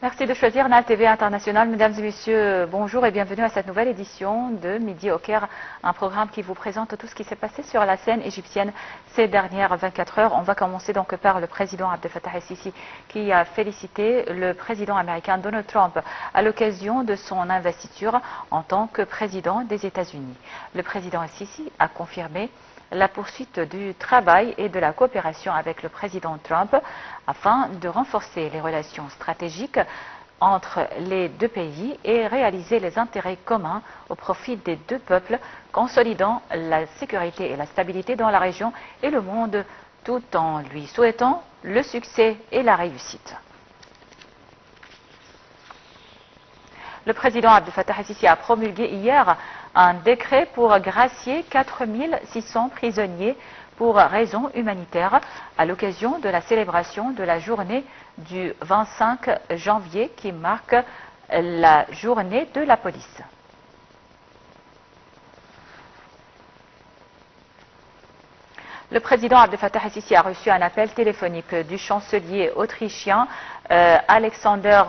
Merci de choisir NAL TV International. Mesdames et messieurs, bonjour et bienvenue à cette nouvelle édition de Midi au Caire, un programme qui vous présente tout ce qui s'est passé sur la scène égyptienne ces dernières 24 heures. On va commencer donc par le président Abdel Fattah el-Sisi qui a félicité le président américain Donald Trump à l'occasion de son investiture en tant que président des États-Unis. Le président el-Sisi a confirmé la poursuite du travail et de la coopération avec le président Trump afin de renforcer les relations stratégiques entre les deux pays et réaliser les intérêts communs au profit des deux peuples, consolidant la sécurité et la stabilité dans la région et le monde, tout en lui souhaitant le succès et la réussite. Le président Abdel Fattah el-Sisi a promulgué hier un décret pour gracier 4600 prisonniers pour raisons humanitaires à l'occasion de la célébration de la journée du 25 janvier qui marque la journée de la police. Le président Abdel Fattah el-Sisi a reçu un appel téléphonique du chancelier autrichien Alexander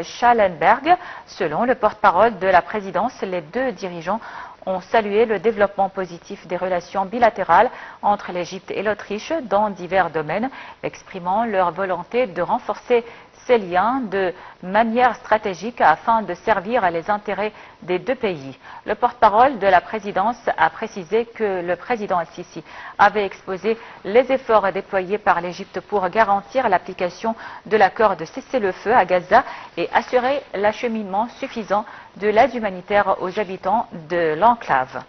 Schallenberg. Selon le porte-parole de la présidence, les deux dirigeants ont salué le développement positif des relations bilatérales entre l'Égypte et l'Autriche dans divers domaines, exprimant leur volonté de renforcer ces liens de manière stratégique afin de servir les intérêts des deux pays. Le porte-parole de la présidence a précisé que le président el-Sisi avait exposé les efforts déployés par l'Égypte pour garantir l'application de l'accord de cessez-le-feu à Gaza et assurer l'acheminement suffisant de l'aide humanitaire aux habitants de l'enclave.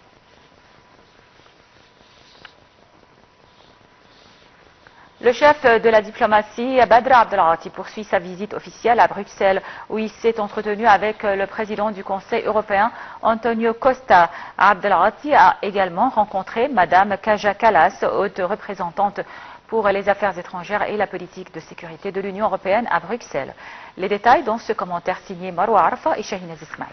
Le chef de la diplomatie, Badr Abdel Ati, poursuit sa visite officielle à Bruxelles, où il s'est entretenu avec le président du Conseil européen, Antonio Costa. Abdel Ati a également rencontré Madame Kaja Kallas, haute représentante pour les affaires étrangères et la politique de sécurité de l'Union européenne à Bruxelles. Les détails dans ce commentaire signé Marwa Arfa et Shahinaz Ismail.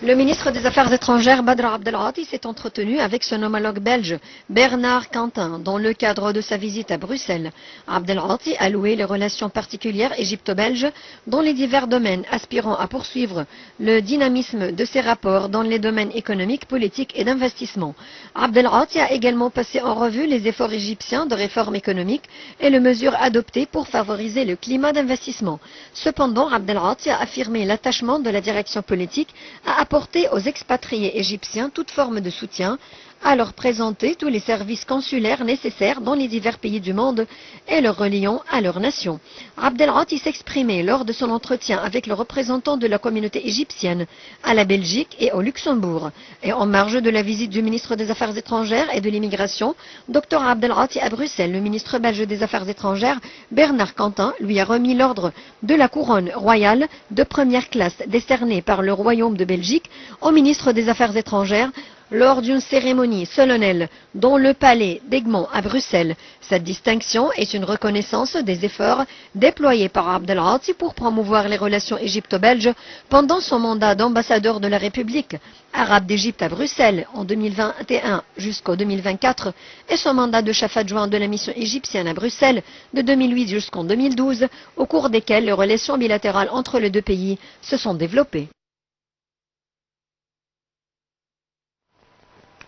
Le ministre des Affaires étrangères Badr Abdel Ati s'est entretenu avec son homologue belge Bernard Quentin dans le cadre de sa visite à Bruxelles. Abdel Ati a loué les relations particulières égypto-belges dans les divers domaines, aspirant à poursuivre le dynamisme de ses rapports dans les domaines économiques, politiques et d'investissement. Abdel Ati a également passé en revue les efforts égyptiens de réforme économique et les mesures adoptées pour favoriser le climat d'investissement. Cependant, Abdel Ati a affirmé l'attachement de la direction politique à apporter aux expatriés égyptiens toute forme de soutien, à leur présenter tous les services consulaires nécessaires dans les divers pays du monde et leur reliant à leur nation. Abdel Ati s'exprimait lors de son entretien avec le représentant de la communauté égyptienne à la Belgique et au Luxembourg. Et en marge de la visite du ministre des Affaires étrangères et de l'immigration, Dr Abdel Ati à Bruxelles, le ministre belge des Affaires étrangères, Bernard Quentin, lui a remis l'ordre de la couronne royale de première classe décerné par le Royaume de Belgique au ministre des Affaires étrangères lors d'une cérémonie solennelle dans le palais d'Egmont à Bruxelles. Cette distinction est une reconnaissance des efforts déployés par Abdel Ati pour promouvoir les relations égypto-belges pendant son mandat d'ambassadeur de la République arabe d'Égypte à Bruxelles en 2021 jusqu'en 2024 et son mandat de chef adjoint de la mission égyptienne à Bruxelles de 2008 jusqu'en 2012, au cours desquelles les relations bilatérales entre les deux pays se sont développées.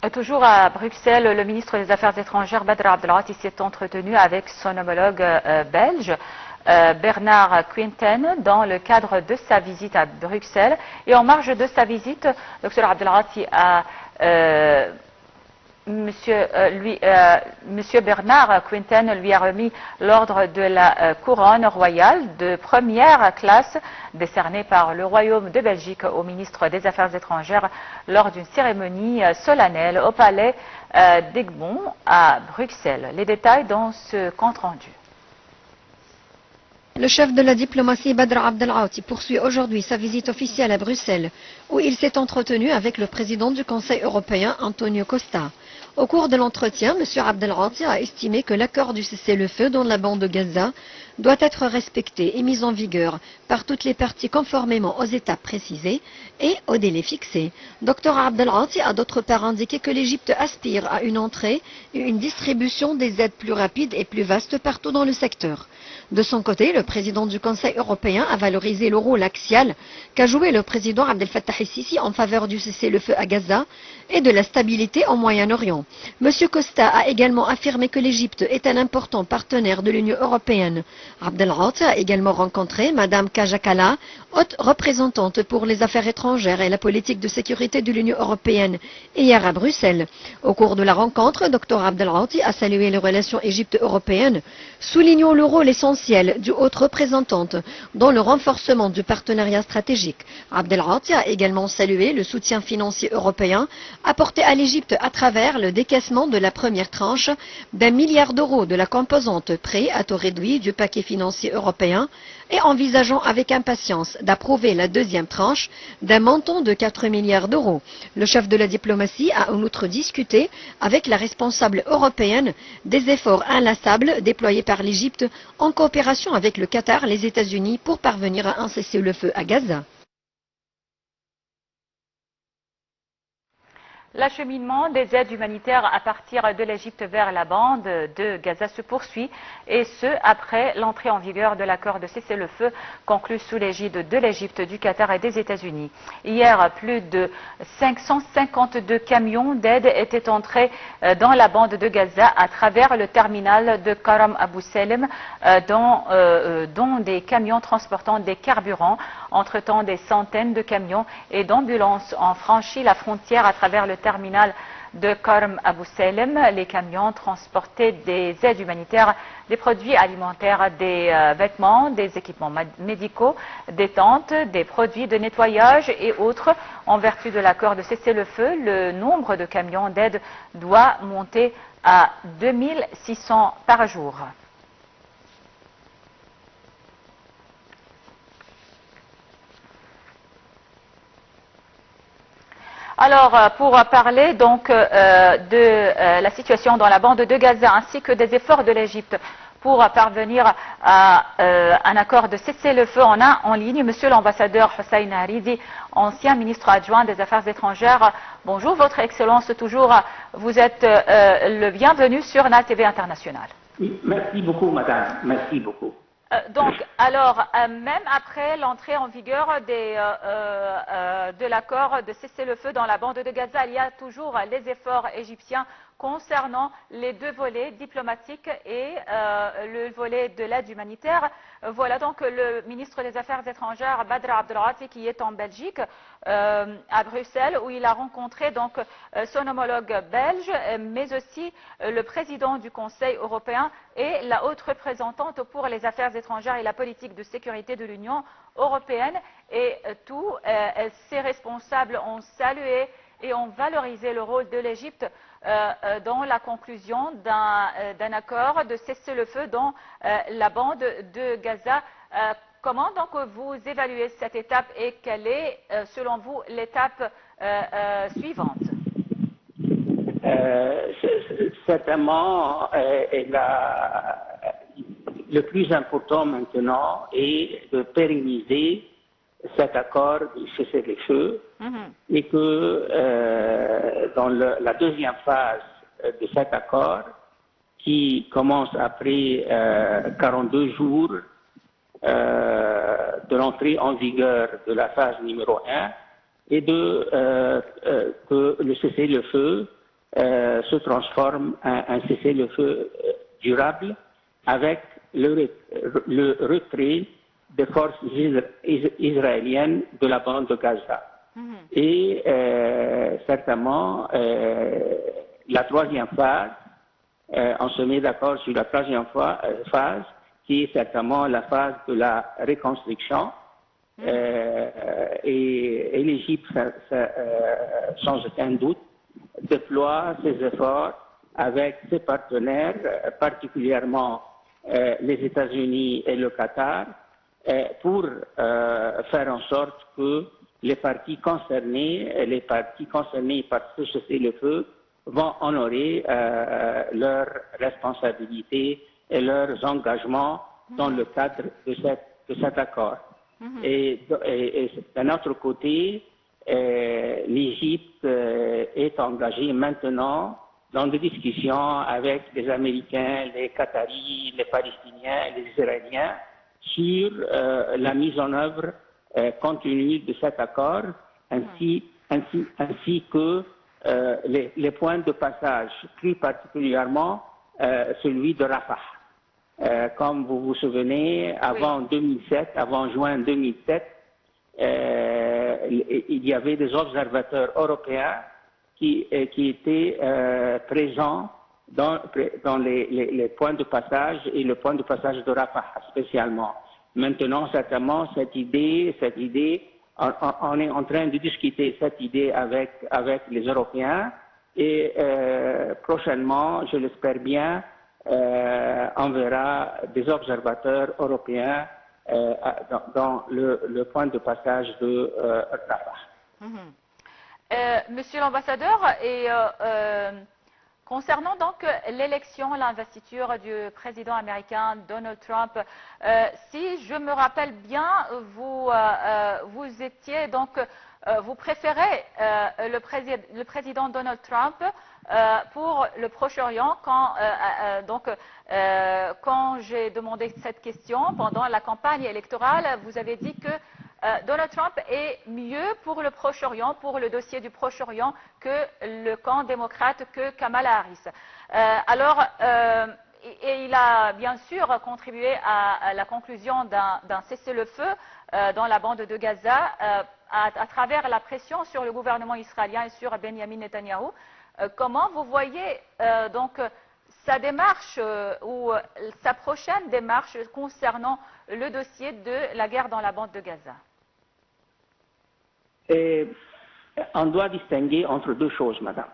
Toujours à Bruxelles, le ministre des Affaires étrangères Badr Abdel Ati s'est entretenu avec son homologue belge Bernard Quinten dans le cadre de sa visite à Bruxelles. Et en marge de sa visite, Dr Abdel Ati a Monsieur Bernard Quinten lui a remis l'ordre de la couronne royale de première classe décernée par le Royaume de Belgique au ministre des Affaires étrangères lors d'une cérémonie solennelle au palais d'Egmont à Bruxelles. Les détails dans ce compte-rendu. Le chef de la diplomatie Badr Abdel Ati poursuit aujourd'hui sa visite officielle à Bruxelles, où il s'est entretenu avec le président du Conseil européen Antonio Costa. Au cours de l'entretien, M. Abdel Ati a estimé que l'accord du cessez-le-feu dans la bande de Gaza doit être respecté et mis en vigueur par toutes les parties conformément aux étapes précisées et aux délais fixés. Dr Abdel Ati a d'autre part indiqué que l'Égypte aspire à une entrée et une distribution des aides plus rapides et plus vastes partout dans le secteur. De son côté, le président du Conseil européen a valorisé le rôle axial qu'a joué le président Abdel Fattah el-Sisi en faveur du cessez-le-feu à Gaza et de la stabilité au Moyen-Orient. M. Costa a également affirmé que l'Égypte est un important partenaire de l'Union européenne. Abdel Ati a également rencontré Mme Kaja Kallas, haute représentante pour les affaires étrangères et la politique de sécurité de l'Union européenne, hier à Bruxelles. Au cours de la rencontre, Dr Abdel Ati a salué les relations Égypte-européennes, soulignant le rôle essentiel du haute représentante dans le renforcement du partenariat stratégique. Abdel Ati a également salué le soutien financier européen apporté à l'Égypte à travers le décaissement de la première tranche d'1 milliard d'euros de la composante prêt à taux réduit du paquet financier européen et envisageant avec impatience d'approuver la deuxième tranche d'un montant de 4 milliards d'euros. Le chef de la diplomatie a en outre discuté avec la responsable européenne des efforts inlassables déployés par l'Égypte en coopération avec le Qatar et les États-Unis pour parvenir à un cessez-le-feu à Gaza. L'acheminement des aides humanitaires à partir de l'Égypte vers la bande de Gaza se poursuit, et ce, après l'entrée en vigueur de l'accord de cessez-le-feu conclu sous l'égide de l'Égypte, du Qatar et des États-Unis. Hier, plus de 552 camions d'aide étaient entrés dans la bande de Gaza à travers le terminal de Karam Abou Salem, dont des camions transportant des carburants. Entre-temps, des centaines de camions et d'ambulances ont franchi la frontière à travers le terminal de Karam Abou Salem. Les camions transportaient des aides humanitaires, des produits alimentaires, des vêtements, des équipements médicaux, des tentes, des produits de nettoyage et autres. En vertu de l'accord de cessez-le-feu, le nombre de camions d'aide doit monter à 2600 par jour. Alors, pour parler donc de la situation dans la bande de Gaza ainsi que des efforts de l'Égypte pour parvenir à un accord de cessez-le-feu, on a en ligne Monsieur l'ambassadeur Hussein Haridi, ancien ministre adjoint des Affaires étrangères. Bonjour, Votre Excellence, toujours, vous êtes le bienvenu sur NAL TV International. Oui, merci beaucoup, madame. Merci beaucoup. Donc, alors, même après l'entrée en vigueur de l'accord de cessez-le-feu dans la bande de Gaza, il y a toujours les efforts égyptiens concernant les deux volets diplomatiques et le volet de l'aide humanitaire. Voilà donc le ministre des Affaires étrangères, Badr Abdel Ati, qui est en Belgique, à Bruxelles, où il a rencontré donc son homologue belge, mais aussi le président du Conseil européen et la haute représentante pour les affaires étrangères et la politique de sécurité de l'Union européenne. Et tous ces responsables ont salué et ont valorisé le rôle de l'Égypte dans la conclusion d'un accord de cessez-le-feu dans la bande de Gaza. Comment donc vous évaluez cette étape et quelle est, selon vous, l'étape suivante? Certainement, le plus important maintenant est de pérenniser cet accord de cessez-le-feu et que dans la deuxième phase de cet accord, qui commence après 42 jours de l'entrée en vigueur de la phase numéro 1, et que le cessez-le-feu se transforme en un cessez-le-feu durable avec le retrait des forces israéliennes de la bande de Gaza. Et certainement, la troisième phase, on se met d'accord sur la troisième phase, qui est certainement la phase de la reconstruction. Et l'Égypte, sans aucun doute, déploie ses efforts avec ses partenaires, particulièrement les États-Unis et le Qatar, pour faire en sorte que les parties concernées par ce cessez-le-feu vont honorer leurs responsabilités et leurs engagements dans le cadre de cet accord. Et d'un autre côté, l'Égypte est engagée maintenant dans des discussions avec les Américains, les Qataris, les Palestiniens, les Israéliens sur la mise en œuvre continue de cet accord, ainsi que les points de passage, plus particulièrement celui de Rafah. Comme vous vous souvenez, avant 2007, avant juin 2007, il y avait des observateurs européens qui étaient présents dans les points de passage et le point de passage de Rafah spécialement. Maintenant, certainement, cette idée, on est en train de discuter cette idée avec les Européens et prochainement, je l'espère bien, on verra des observateurs européens dans le point de passage de Rafah. Monsieur l'ambassadeur, et concernant donc l'élection, l'investiture du président américain Donald Trump, si je me rappelle bien, vous étiez donc, vous préférez le président Donald Trump pour le Proche-Orient quand j'ai demandé cette question pendant la campagne électorale, vous avez dit que Donald Trump est mieux pour le Proche-Orient, pour le dossier du Proche-Orient, que le camp démocrate, que Kamala Harris. Et il a bien sûr contribué à la conclusion d'un cessez-le-feu dans la bande de Gaza à travers la pression sur le gouvernement israélien et sur Benjamin Netanyahou. Comment vous voyez donc sa démarche ou sa prochaine démarche concernant le dossier de la guerre dans la bande de Gaza? Et on doit distinguer entre deux choses, madame.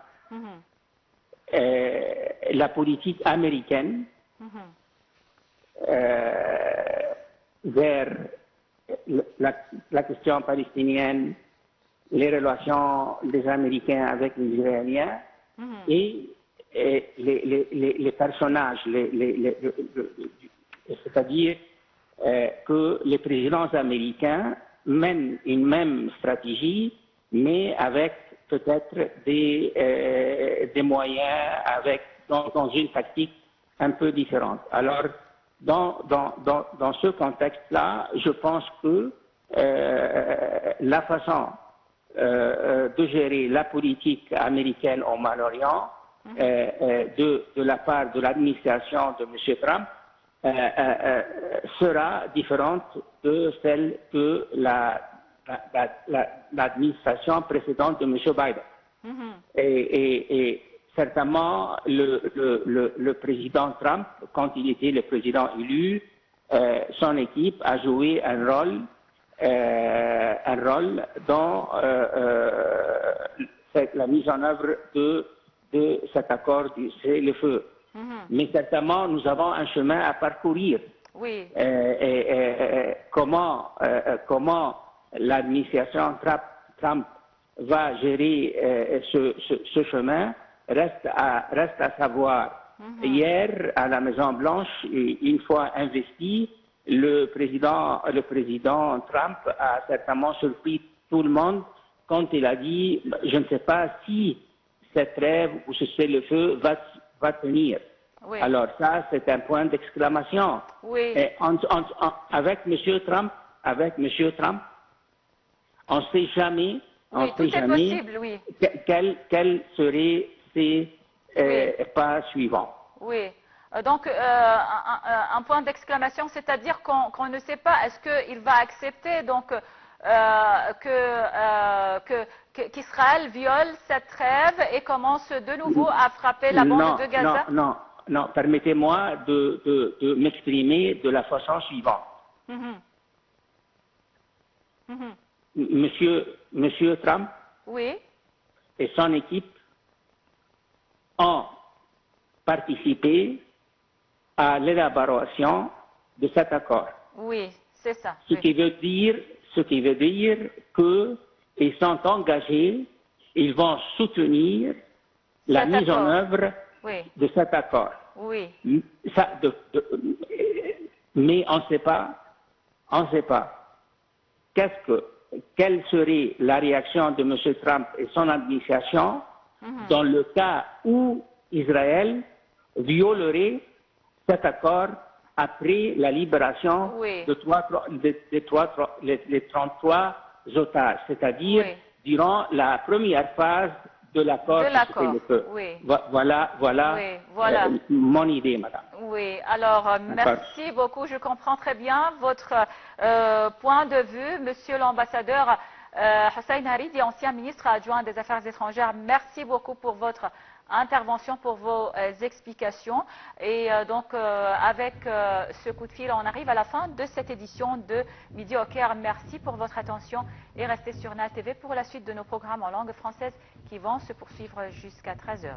La politique américaine vers la question palestinienne, les relations des Américains avec les Israéliens et les personnages, c'est-à-dire que les présidents américains mènent une même stratégie, mais avec peut-être des moyens, dans une tactique un peu différente. Alors, dans ce contexte-là, je pense que la façon de gérer la politique américaine au Moyen-Orient de la part de l'administration de M. Trump sera différente de celle que l'administration précédente de M. Biden. Et certainement, le président Trump, quand il était le président élu, son équipe a joué un rôle dans la mise en œuvre de cet accord du cessez-le-feu. Mais certainement, nous avons un chemin à parcourir. Oui. Comment l'administration Trump va gérer ce chemin reste à savoir. Hier, à la Maison-Blanche, une fois investi, le président Trump a certainement surpris tout le monde quand il a dit « Je ne sais pas si cette trêve ou ce cessez-le-feu va tenir ». Oui. Alors ça, c'est un point d'exclamation. Oui. Et avec M. Trump, on ne sait jamais, possible, oui. quels seraient ses pas suivants. Oui. Donc, un point d'exclamation, c'est-à-dire qu'on ne sait pas, est-ce qu'il va accepter donc qu'Israël viole cette trêve et commence de nouveau à frapper la bande de Gaza? Non, permettez-moi de m'exprimer de la façon suivante. Monsieur Trump et son équipe ont participé à l'élaboration de cet accord. Oui, c'est ça. Ce qui veut dire qu'ils sont engagés, ils vont soutenir la Cet mise en accord. œuvre Oui, de cet accord. oui, Ça, mais on ne sait pas quelle serait la réaction de M. Trump et son administration dans le cas où Israël violerait cet accord après la libération oui, les 33 otages, c'est-à-dire oui. durant la première phase de l'accord De de l'accord, cessez-le-feu. oui. Voilà Oui, voilà. mon idée, madame. Oui, alors D'accord. merci beaucoup. Je comprends très bien votre point de vue. Monsieur l'ambassadeur Hussein Haridi, ancien ministre adjoint des Affaires étrangères, merci beaucoup pour votre intervention, pour vos explications. Et donc, avec ce coup de fil, on arrive à la fin de cette édition de Midi au Caire. Merci pour votre attention et restez sur NAL TV pour la suite de nos programmes en langue française qui vont se poursuivre jusqu'à 13 h.